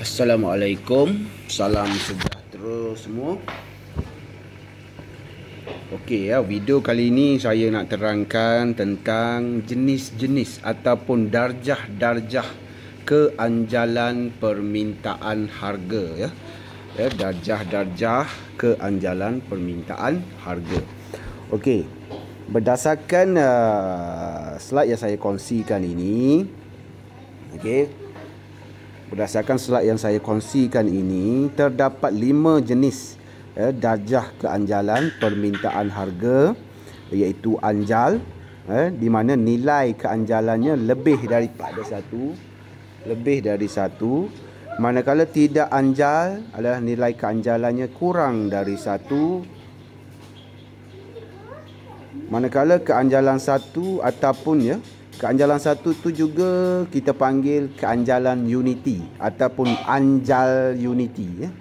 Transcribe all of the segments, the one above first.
Assalamualaikum, salam sejahtera semua. Okey ya, video kali ini saya nak terangkan tentang jenis-jenis ataupun darjah-darjah keanjalan permintaan harga ya. Darjah-darjah keanjalan permintaan harga. Okey. Berdasarkan slide yang saya kongsikan ini, okey. Berdasarkan slide yang saya kongsikan ini, terdapat 5 jenis darjah keanjalan permintaan harga, iaitu anjal, di mana nilai keanjalannya lebih daripada satu. Manakala tidak anjal adalah nilai keanjalannya kurang dari 1. Manakala keanjalan 1 ataupun keanjalan 1 tu juga kita panggil keanjalan unity ataupun anjal unity ya.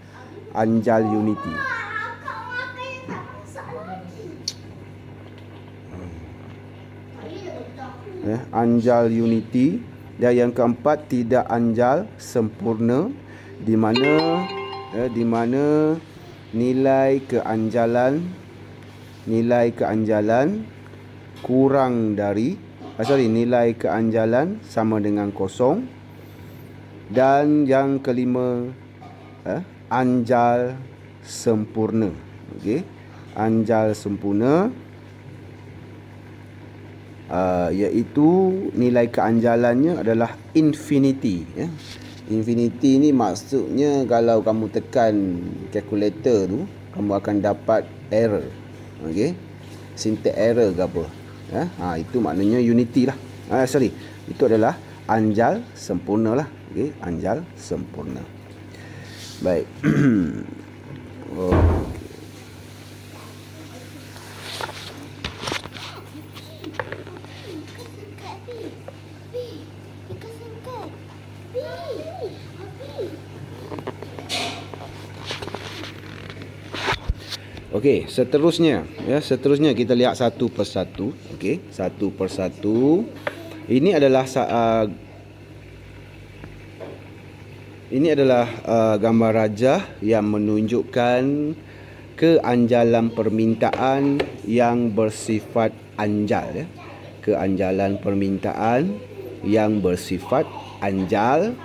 Anjal unity. Anjal unity. Dan yang keempat, tidak anjal sempurna, di mana nilai keanjalan kurang dari nilai keanjalan sama dengan kosong. Dan yang kelima, anjal sempurna. Okey, anjal sempurna iaitu nilai keanjalannya adalah infinity ya. Infinity ni maksudnya kalau kamu tekan calculator tu, kamu akan dapat error. Okey, syntax error ke apa. Itu maknanya unity lah. Itu adalah anjal sempurna lah. Okey, anjal sempurna. Baik. Okey, seterusnya kita lihat satu persatu. Okey, satu persatu. Ini adalah gambar rajah yang menunjukkan keanjalan permintaan yang bersifat anjal ya. Keanjalan permintaan yang bersifat anjal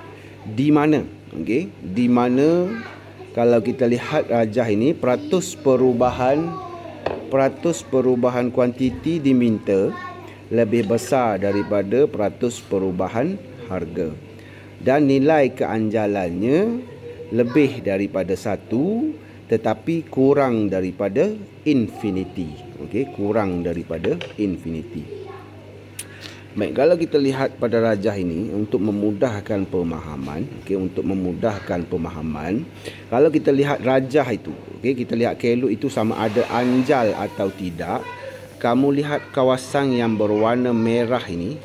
di mana? Okey, di mana kalau kita lihat rajah ini, peratus perubahan kuantiti diminta lebih besar daripada peratus perubahan harga. Dan nilai keanjalannya lebih daripada 1 tetapi kurang daripada infinity. Okey, kurang daripada infinity. Baik, kalau kita lihat pada rajah ini untuk memudahkan pemahaman, kalau kita lihat rajah itu, kita lihat keluk itu sama ada anjal atau tidak. Kamu lihat kawasan yang berwarna merah ini,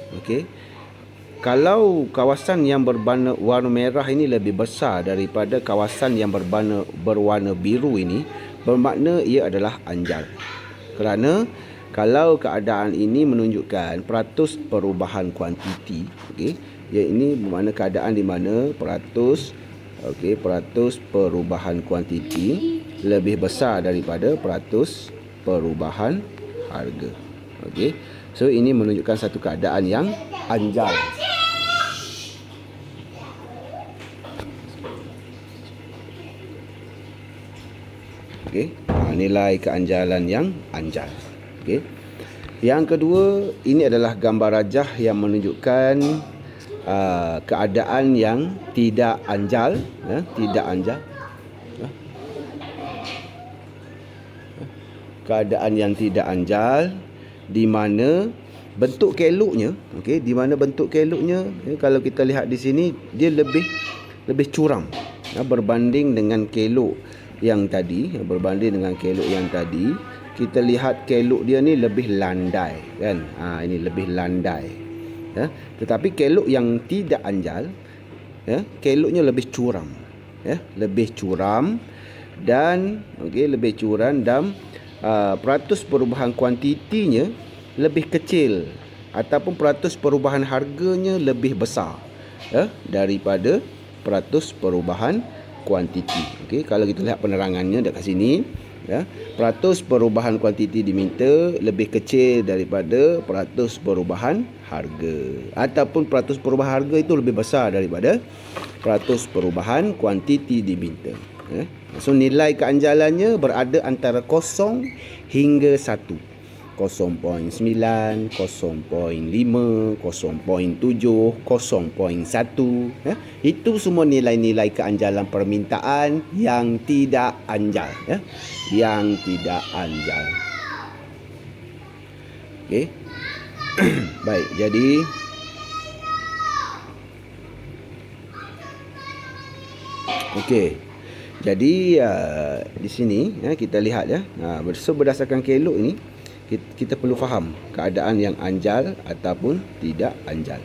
kalau kawasan yang berwarna merah ini lebih besar daripada kawasan yang berwarna biru ini, bermakna ia adalah anjal. Kerana kalau keadaan ini menunjukkan peratus perubahan kuantiti, ia ini bermakna keadaan di mana peratus perubahan kuantiti lebih besar daripada peratus perubahan harga. So ini menunjukkan satu keadaan yang anjal. Nilai keanjalan yang anjal. Yang kedua, ini adalah gambar rajah yang menunjukkan keadaan yang tidak anjal, keadaan yang tidak anjal di mana bentuk keluknya, kalau kita lihat di sini dia lebih curam berbanding dengan keluk yang tadi, kita lihat keluk dia ni lebih landai kan. Ini lebih landai. Tetapi keluk yang tidak anjal, keluknya lebih curam. Lebih curam dan peratus perubahan kuantitinya lebih kecil ataupun peratus perubahan harganya lebih besar daripada peratus perubahan kuantiti. Okey, kalau kita lihat penerangannya dekat sini, ya, peratus perubahan kuantiti diminta lebih kecil daripada peratus perubahan harga, ataupun peratus perubahan harga itu lebih besar daripada peratus perubahan kuantiti diminta. Ya. So nilai keanjalannya berada antara 0 hingga 1. 0.9, 0.5, 0.7, 0.1, ya. Itu semua nilai-nilai keanjalan permintaan yang tidak anjal, ya. Yang tidak anjal. Okey. Baik, jadi okey. Jadi di sini, ya, kita lihat, ya. So berdasarkan kelok ini, kita perlu faham keadaan yang anjal ataupun tidak anjal.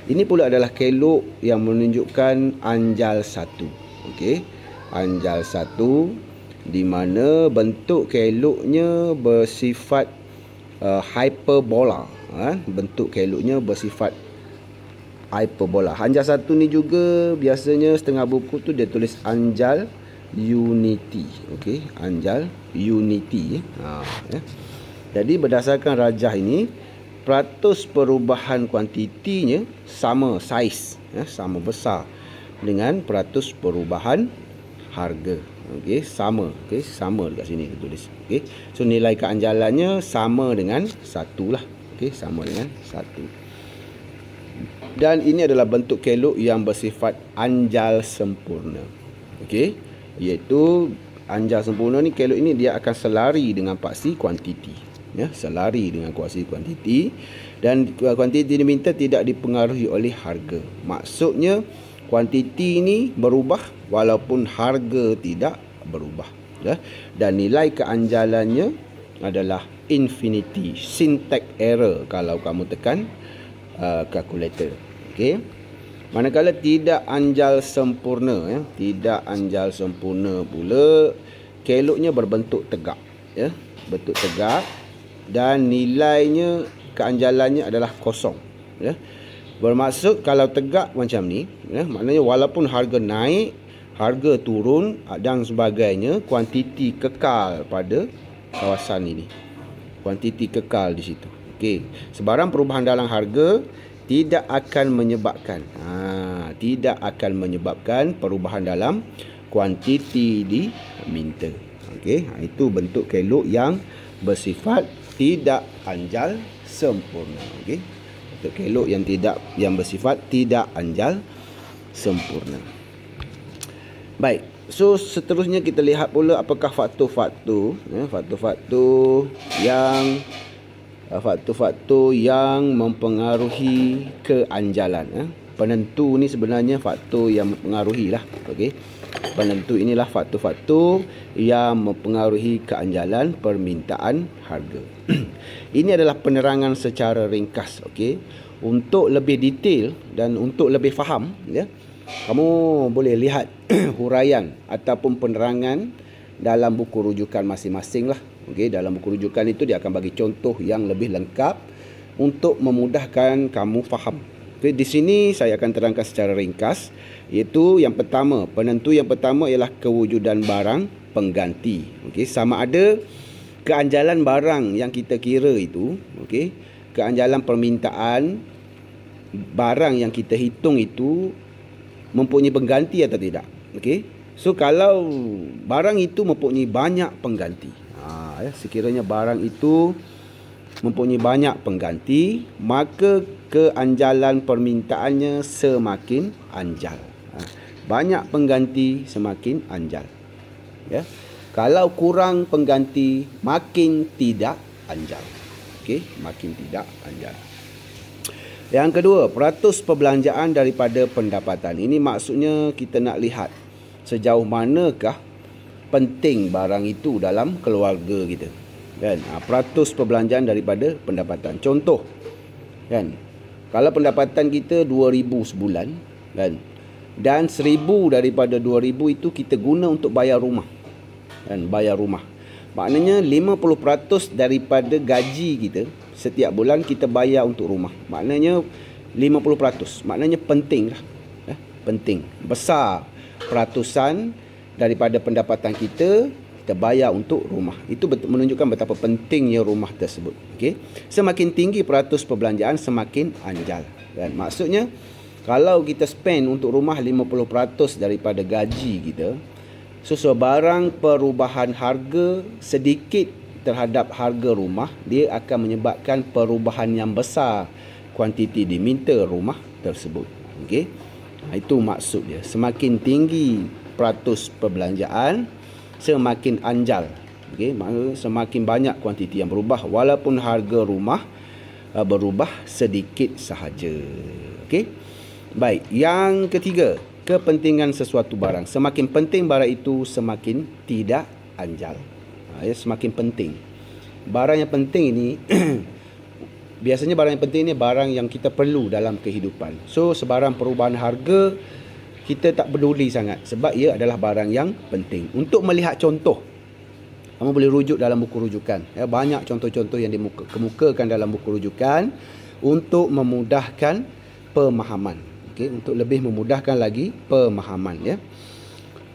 Ini pula adalah kelok yang menunjukkan anjal 1. Okey, anjal 1 di mana bentuk keloknya bersifat hyperbola. Bentuk keloknya bersifat hyperbola. Anjal 1 ni juga biasanya setengah buku tu dia tulis anjal unity. Okey, anjal unity. Ya. Jadi berdasarkan rajah ini, peratus perubahan kuantitinya sama saiz, ya, sama besar dengan peratus perubahan harga. Okey, sama. Okey, sama dekat sini kita tulis. Okey, so nilai keanjalannya sama dengan 1 lah. Okey, sama dengan 1. Dan ini adalah bentuk kelok yang bersifat anjal sempurna. Okey, iaitu anjal sempurna ni, kelok ini dia akan selari dengan paksi kuantiti. Ya, selari dengan kuasi kuantiti, dan kuantiti diminta tidak dipengaruhi oleh harga. Maksudnya kuantiti ini berubah walaupun harga tidak berubah, ya. Dan nilai keanjalannya adalah infinity. Syntax error kalau kamu tekan kalkulator. Okey. Manakala tidak anjal sempurna, ya, tidak anjal sempurna pula keloknya berbentuk tegak, ya, bentuk tegak, dan nilainya keanjalannya adalah kosong, ya. Bermaksud kalau tegak macam ni, ya, maknanya walaupun harga naik, harga turun dan sebagainya, kuantiti kekal pada kawasan ini. Kuantiti kekal di situ. Okey, sebarang perubahan dalam harga tidak akan menyebabkan perubahan dalam kuantiti diminta. Okey, itu bentuk kelok yang bersifat tidak anjal sempurna. Okey, untuk kelok yang bersifat tidak anjal sempurna. Baik, so seterusnya kita lihat pula apakah faktor-faktor, ya, faktor-faktor yang mempengaruhi keanjalan, ya. Penentu ni sebenarnya faktor yang mempengaruhi lah. Okey, penentu inilah faktor-faktor yang mempengaruhi keanjalan permintaan harga. Ini adalah penerangan secara ringkas. Okey, untuk lebih detail dan untuk lebih faham, ya, kamu boleh lihat huraian ataupun penerangan dalam buku rujukan masing-masing lah. Okey, dalam buku rujukan itu dia akan bagi contoh yang lebih lengkap untuk memudahkan kamu faham. Okey, di sini saya akan terangkan secara ringkas, iaitu yang pertama, penentu yang pertama ialah kewujudan barang pengganti. Okey, sama ada keanjalan barang yang kita kira itu, okey, keanjalan permintaan barang yang kita hitung itu mempunyai pengganti atau tidak. Okey, so kalau barang itu mempunyai banyak pengganti, sekiranya barang itu mempunyai banyak pengganti, maka keanjalan permintaannya semakin anjal. Banyak pengganti semakin anjal, ya. Kalau kurang pengganti makin tidak anjal. Okey, makin tidak anjal. Yang kedua, peratus perbelanjaan daripada pendapatan. Ini maksudnya kita nak lihat sejauh manakah penting barang itu dalam keluarga kita, kan. Peratus perbelanjaan daripada pendapatan. Contoh, kan, kalau pendapatan kita 2,000 sebulan, kan, dan 1,000 daripada 2,000 itu kita guna untuk bayar rumah, kan, bayar rumah. Maknanya 50% daripada gaji kita setiap bulan kita bayar untuk rumah. Maknanya 50%. Maknanya penting lah. penting. Besar peratusan daripada pendapatan kita bayar untuk rumah. Itu menunjukkan betapa pentingnya rumah tersebut. Okey. Semakin tinggi peratus perbelanjaan, semakin anjal. Kan? Maksudnya, kalau kita spend untuk rumah 50% daripada gaji kita, so sebarang perubahan harga sedikit terhadap harga rumah, dia akan menyebabkan perubahan yang besar kuantiti diminta rumah tersebut. Okey. Itu maksud dia. Semakin tinggi peratus perbelanjaan, semakin anjal. Okey, maksudnya semakin banyak kuantiti yang berubah walaupun harga rumah berubah sedikit sahaja. Okey. Baik, yang ketiga, kepentingan sesuatu barang. Semakin penting barang itu, semakin tidak anjal. Semakin penting. Barang yang penting ini biasanya barang yang penting ni barang yang kita perlu dalam kehidupan. So sebarang perubahan harga kita tak peduli sangat sebab ia adalah barang yang penting. Untuk melihat contoh, kamu boleh rujuk dalam buku rujukan. Banyak contoh-contoh yang dikemukakan dalam buku rujukan untuk memudahkan pemahaman. Okay, untuk lebih memudahkan lagi pemahaman.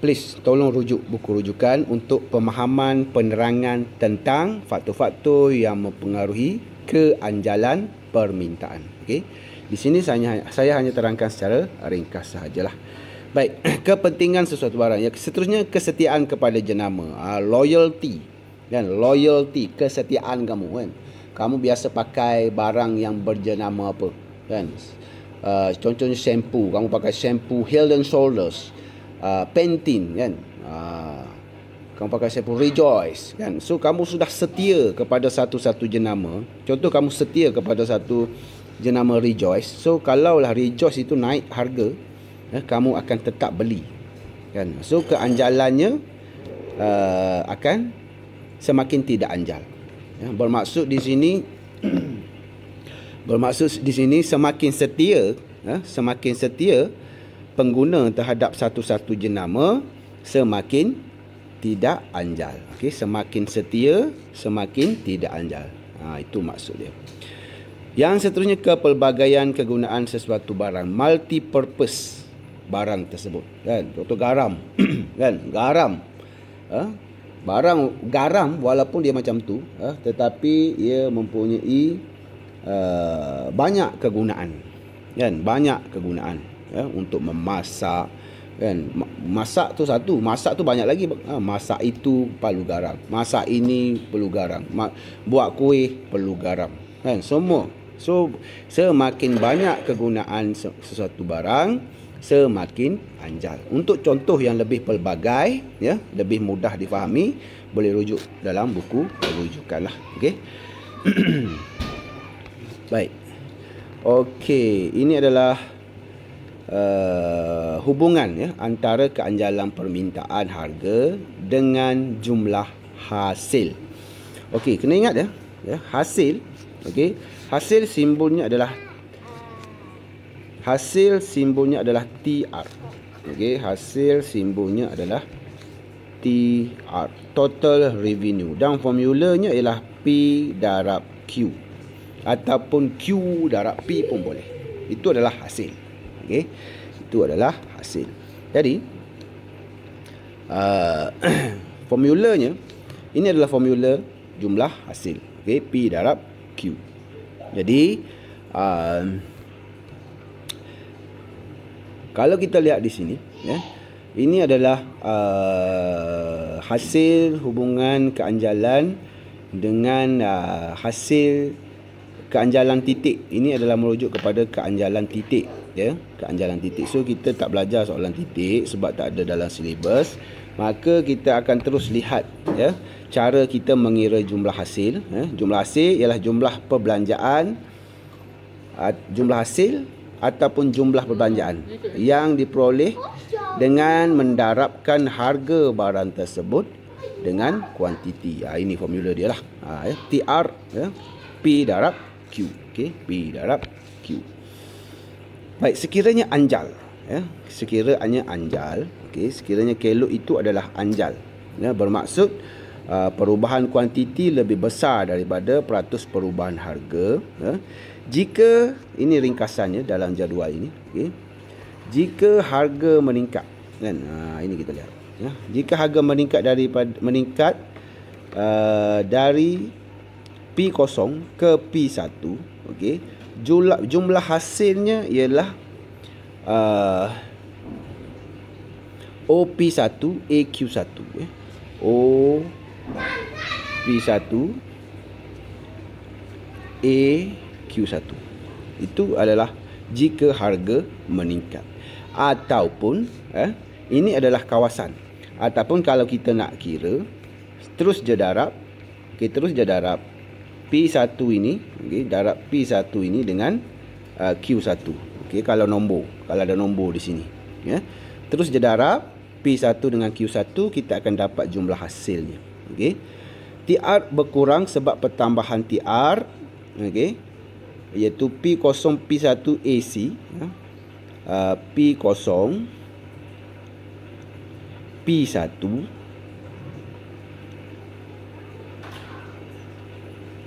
Please tolong rujuk buku rujukan untuk pemahaman penerangan tentang faktor-faktor yang mempengaruhi keanjalan permintaan. Okay. Di sini saya hanya terangkan secara ringkas sahajalah. Baik, kepentingan sesuatu barang. Yang seterusnya, kesetiaan kepada jenama. Loyalty. Kan? Loyalty, kesetiaan kamu. Kan? Kamu biasa pakai barang yang berjenama apa? Kan? Contohnya shampoo. Kamu pakai shampoo Head and Shoulders. Pantene. Kan? Kamu pakai shampoo Rejoice. Kan? So, kamu sudah setia kepada satu-satu jenama. Contoh, kamu setia kepada satu jenama Rejoice. So, kalaulah Rejoice itu naik harga, kamu akan tetap beli. Kan? So, keanjalannya akan semakin tidak anjal. Bermaksud di sini semakin setia pengguna terhadap satu-satu jenama, semakin tidak anjal. Okey, semakin setia, semakin tidak anjal. Itu maksud dia. Yang seterusnya, kepelbagaian kegunaan sesuatu barang. Multi-purpose barang tersebut. Kan? Contoh garam. Kan? Garam. Barang garam walaupun dia macam tu, tetapi ia mempunyai banyak kegunaan. Kan? Banyak kegunaan. Untuk memasak. Kan? Masak tu satu. Masak tu banyak lagi. Masak itu perlu garam. Masak ini perlu garam. Buat kuih perlu garam. Kan? Semua. So, semakin banyak kegunaan sesuatu barang, semakin anjal. Untuk contoh yang lebih pelbagai, lebih mudah difahami, boleh rujuk dalam buku rujukan lah. Okey. Baik. Okey, ini adalah hubungan antara keanjalan permintaan harga dengan jumlah hasil. Okey, kena ingat hasil. Okey, hasil simbolnya adalah TR. Okey, hasil simbolnya adalah TR, total revenue, dan formulanya ialah P darab Q ataupun Q darab P pun boleh. Itu adalah hasil. Okey, itu adalah hasil. Jadi formulanya ini adalah formula jumlah hasil. Okey, P darab Q. Jadi kalau kita lihat di sini, ini adalah hasil hubungan keanjalan dengan hasil keanjalan titik. Ini adalah merujuk kepada keanjalan titik, keanjalan titik. So kita tak belajar soalan titik sebab tak ada dalam silibus. Maka kita akan terus lihat cara kita mengira jumlah hasil. Jumlah hasil ialah jumlah perbelanjaan, jumlah hasil ataupun jumlah perbelanjaan yang diperoleh dengan mendarabkan harga barang tersebut dengan kuantiti. Ini formula dia lah. TR P darab Q. Okey, P darab Q. Baik, sekiranya anjal, sekiranya anjal, okey, sekiranya kelok itu adalah anjal, bermaksud perubahan kuantiti lebih besar daripada peratus perubahan harga. Jika ini ringkasannya dalam jadual ini, okay, jika harga meningkat, kan? Ini kita lihat, ya. Jika harga meningkat dari P0 ke P1, okey, jumlah hasilnya ialah OP1 AQ1, ya. OP1 AQ1. Itu adalah jika harga meningkat. Ataupun ini adalah kawasan. Ataupun kalau kita nak kira, terus je darab, okey, terus je darab P1 ini, okey, darab P1 ini dengan Q1. Okey, kalau ada nombor di sini, ya. Terus je darab P1 dengan Q1, kita akan dapat jumlah hasilnya. Okey. TR berkurang sebab pertambahan TR, okey, iaitu P0 P1 AC, ya. P0 P1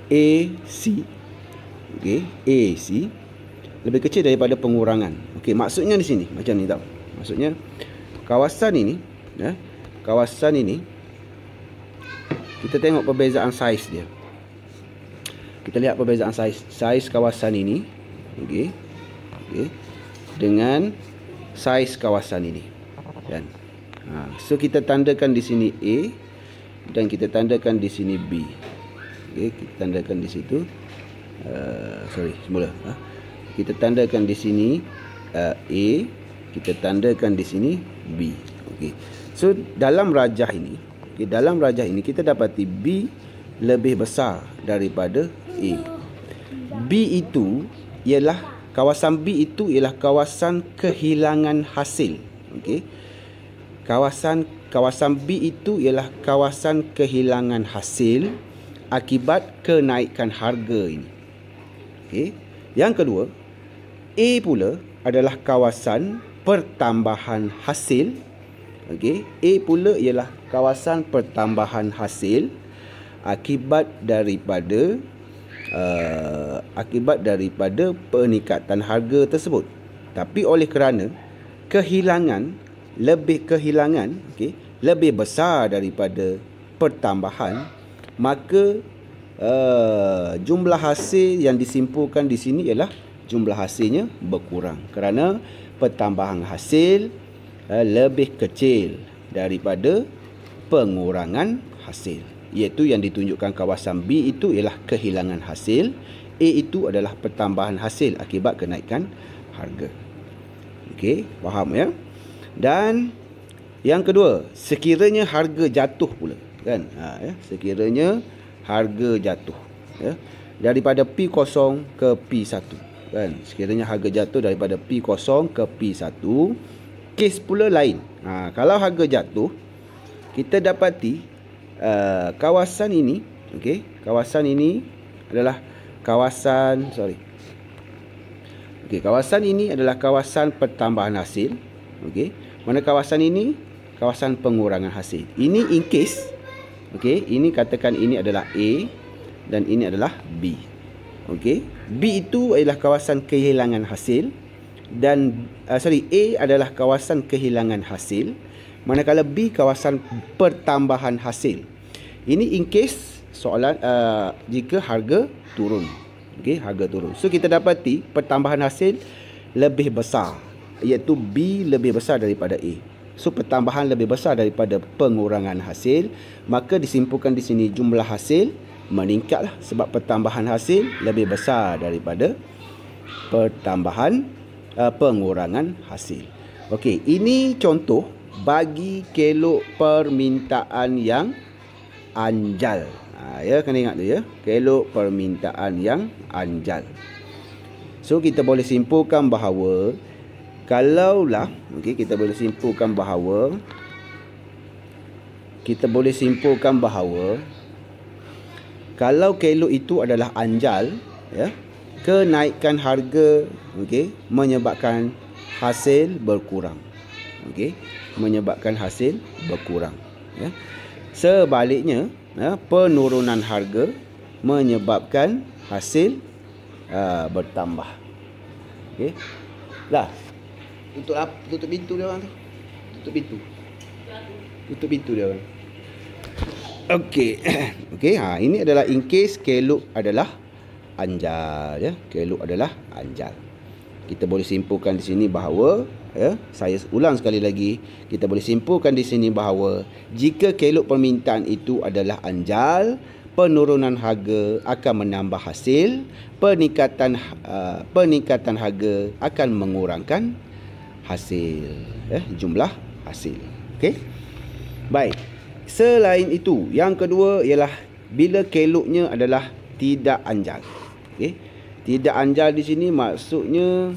AC, okey, AC lebih kecil daripada pengurangan. Okey, maksudnya di sini macam ni tau. Maksudnya kawasan ini, ya, kawasan ini kita tengok perbezaan saiz dia. Kita lihat perbezaan saiz kawasan ini, okey, okey, dengan saiz kawasan ini, kan? So kita tandakan di sini A dan kita tandakan di sini B. Okey, kita tandakan di situ. Semula. Kita tandakan di sini A, kita tandakan di sini B. Okey. So dalam rajah ini, dalam rajah ini kita dapati B lebih besar daripada A. B itu ialah kawasan B itu ialah kawasan kehilangan hasil. Okey. Kawasan B itu ialah kawasan kehilangan hasil akibat kenaikan harga ini. Okey. Yang kedua, A pula adalah kawasan pertambahan hasil. Okey, A pula ialah kawasan pertambahan hasil akibat daripada peningkatan harga tersebut. Tapi oleh kerana kehilangan lebih besar daripada pertambahan, maka jumlah hasil yang disimpulkan di sini ialah jumlah hasilnya berkurang kerana pertambahan hasil lebih kecil daripada pengurangan hasil, iaitu yang ditunjukkan kawasan B itu ialah kehilangan hasil, A itu adalah pertambahan hasil akibat kenaikan harga. Okey, faham, ya? Dan yang kedua, sekiranya harga jatuh pula, kan? Ya, sekiranya harga jatuh, ya, daripada P0 ke P1, kan? Sekiranya harga jatuh daripada P0 ke P1, kes pula lain. Kalau harga jatuh, kita dapati kawasan ini, okey, kawasan ini adalah kawasan kawasan ini adalah kawasan pertambahan hasil. Okey, mana kawasan ini kawasan pengurangan hasil. Ini in case, okey, ini katakan ini adalah A dan ini adalah B. Okey, B itu adalah kawasan kehilangan hasil dan A adalah kawasan kehilangan hasil, manakala B kawasan pertambahan hasil. Ini in case soalan jika harga turun. Okey, harga turun. So kita dapati pertambahan hasil lebih besar, iaitu B lebih besar daripada A. So pertambahan lebih besar daripada pengurangan hasil, maka disimpulkan di sini jumlah hasil meningkatlah sebab pertambahan hasil lebih besar daripada pengurangan hasil. Okey, ini contoh bagi kelok permintaan yang anjal. Ya, kena ingat tu, ya, kelok permintaan yang anjal. So kita boleh simpulkan bahawa kalaulah, okey, kita boleh simpulkan bahawa kalau kelok itu adalah anjal, ya, kenaikan harga, okey, menyebabkan hasil berkurang. Okey, menyebabkan hasil berkurang, ya. Sebaliknya, ya, penurunan harga menyebabkan hasil bertambah. Okey. Lah. tutup pintu dia orang tu. Tutup pintu. Tutup pintu dia orang. Okey. Okey, ini adalah in case keluk adalah anjal ya. Keluk adalah anjal. Kita boleh simpulkan di sini bahawa saya ulang sekali lagi, kita boleh simpulkan di sini bahawa jika keluk permintaan itu adalah anjal, penurunan harga akan menambah hasil, peningkatan harga akan mengurangkan hasil, jumlah hasil. Okey. Baik. Selain itu, yang kedua ialah bila keluknya adalah tidak anjal. Okey. Tidak anjal di sini maksudnya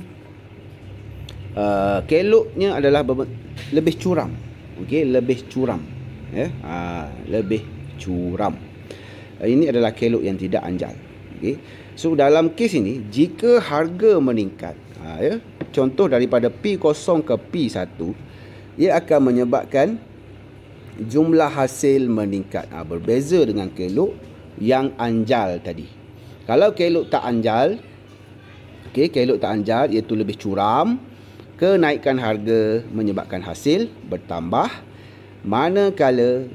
keluknya adalah lebih curam. Okey, lebih curam. Lebih curam. Ini adalah keluk yang tidak anjal. Okey. So dalam kes ini jika harga meningkat, contoh daripada P0 ke P1, ia akan menyebabkan jumlah hasil meningkat. Berbeza dengan keluk yang anjal tadi. Kalau keluk tak anjal, keluk tak anjal iaitu lebih curam, kenaikan harga menyebabkan hasil bertambah. Manakala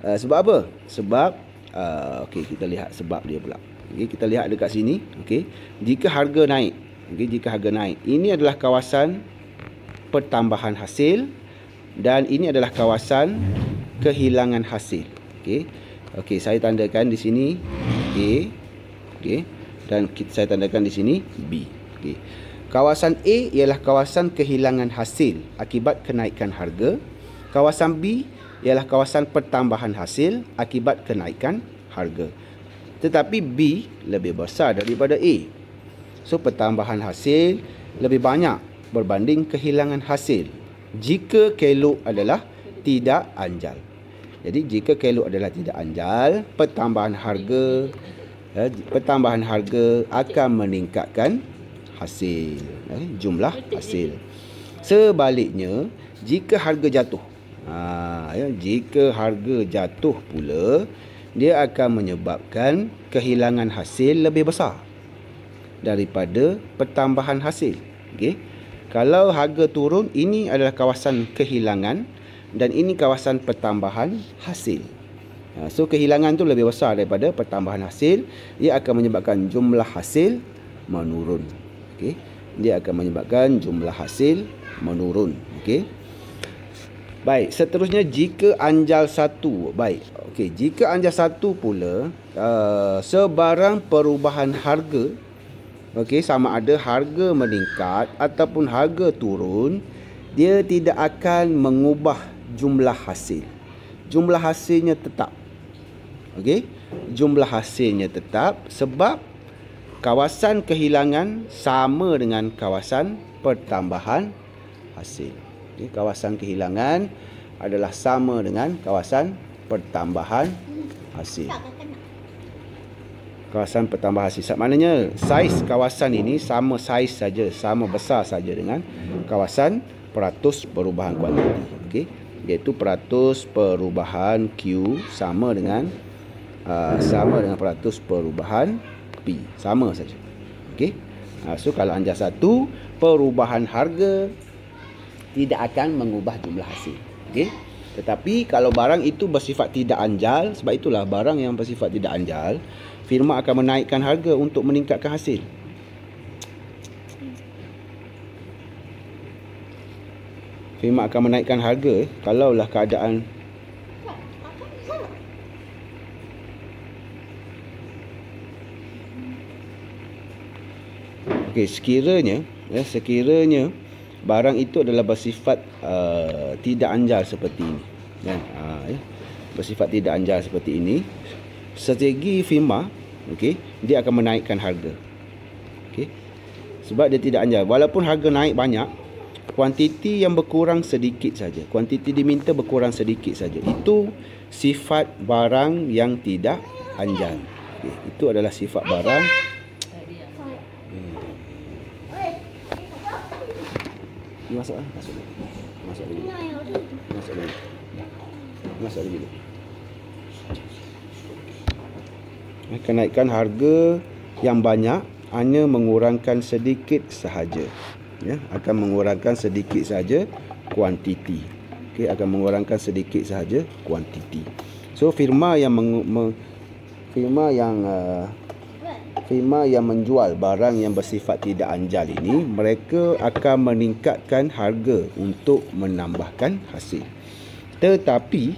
sebab apa? Sebab kita lihat sebab dia pula. Kita lihat dekat sini. Jika harga naik, jika harga naik, ini adalah kawasan pertambahan hasil dan ini adalah kawasan kehilangan hasil. Saya tandakan di sini A. Dan saya tandakan di sini B. Kawasan A ialah kawasan kehilangan hasil akibat kenaikan harga. Kawasan B ialah kawasan pertambahan hasil akibat kenaikan harga. Tetapi B lebih besar daripada A. So pertambahan hasil lebih banyak berbanding kehilangan hasil jika keluk adalah tidak anjal. Jadi jika keluk adalah tidak anjal, pertambahan harga akan meningkatkan hasil, jumlah hasil. Sebaliknya, jika harga jatuh, jika harga jatuh pula, dia akan menyebabkan kehilangan hasil lebih besar daripada pertambahan hasil. Kalau harga turun, ini adalah kawasan kehilangan dan ini kawasan pertambahan hasil. So kehilangan tu lebih besar daripada pertambahan hasil. Ia akan menyebabkan jumlah hasil menurun. Dia akan menyebabkan jumlah hasil menurun. Baik, seterusnya jika anjal satu. Baik, jika anjal satu pula, sebarang perubahan harga, sama ada harga meningkat ataupun harga turun, dia tidak akan mengubah jumlah hasil. Jumlah hasilnya tetap. Jumlah hasilnya tetap sebab kawasan kehilangan sama dengan kawasan pertambahan hasil. Kawasan kehilangan adalah sama dengan kawasan pertambahan hasil. Kawasan pertambahan hasil. Maknanya saiz kawasan ini sama saiz saja, sama besar saja dengan kawasan peratus perubahan kuantiti. Iaitu peratus perubahan Q sama dengan peratus perubahan P. Sama saja. So kalau anjal satu, perubahan harga tidak akan mengubah jumlah hasil. Tetapi kalau barang itu bersifat tidak anjal, sebab itulah barang yang bersifat tidak anjal, firma akan menaikkan harga untuk meningkatkan hasil. Firma akan menaikkan harga kalaulah keadaan sekiranya barang itu adalah bersifat tidak anjal seperti ini. Bersifat tidak anjal seperti ini, strategi firma dia akan menaikkan harga. Sebab dia tidak anjal. Walaupun harga naik banyak, kuantiti yang berkurang sedikit saja. Kuantiti diminta berkurang sedikit saja. Itu sifat barang yang tidak anjal. Itu adalah sifat barang. Masuk dulu. Kenaikan harga yang banyak hanya mengurangkan sedikit sahaja. ya, akan mengurangkan sedikit saja kuantiti. Okey, akan mengurangkan sedikit sahaja kuantiti. So firma yang firma yang menjual barang yang bersifat tidak anjal ini, mereka akan meningkatkan harga untuk menambahkan hasil. Tetapi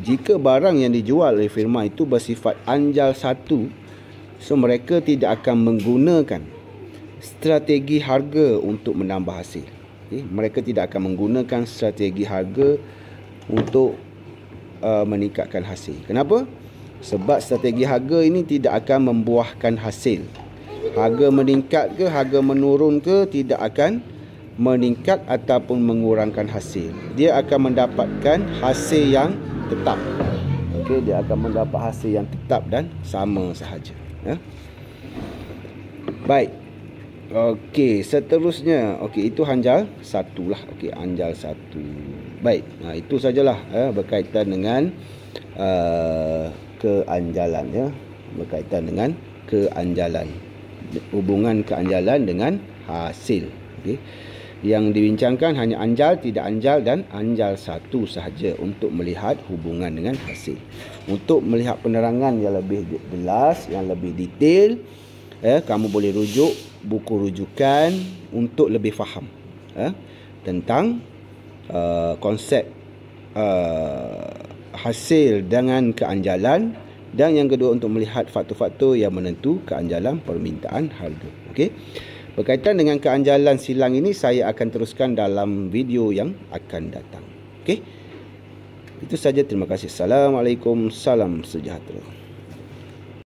jika barang yang dijual oleh firma itu bersifat anjal satu, so mereka tidak akan menggunakan strategi harga untuk menambah hasil. Mereka tidak akan menggunakan strategi harga untuk meningkatkan hasil. Kenapa? Sebab strategi harga ini tidak akan membuahkan hasil. Harga meningkat ke, harga menurun ke, tidak akan meningkat ataupun mengurangkan hasil. Dia akan mendapatkan hasil yang tetap. Okey, dia akan mendapat hasil yang tetap dan sama sahaja, ya. Baik. Okey, seterusnya, okey, itu anjal satu lah. Okey, anjal satu. Baik. Itu sajalah berkaitan dengan keanjalan, ya. Berkaitan dengan keanjalan. Hubungan keanjalan dengan hasil. Okey. Yang dibincangkan hanya anjal, tidak anjal dan anjal satu sahaja untuk melihat hubungan dengan hasil. Untuk melihat penerangan yang lebih jelas, yang lebih detail, kamu boleh rujuk buku rujukan untuk lebih faham tentang konsep hasil dengan keanjalan, dan yang kedua untuk melihat faktor-faktor yang menentu keanjalan permintaan harga. Okey. Berkaitan dengan keanjalan silang ini, saya akan teruskan dalam video yang akan datang. Okey. Itu saja, terima kasih. Assalamualaikum, salam sejahtera.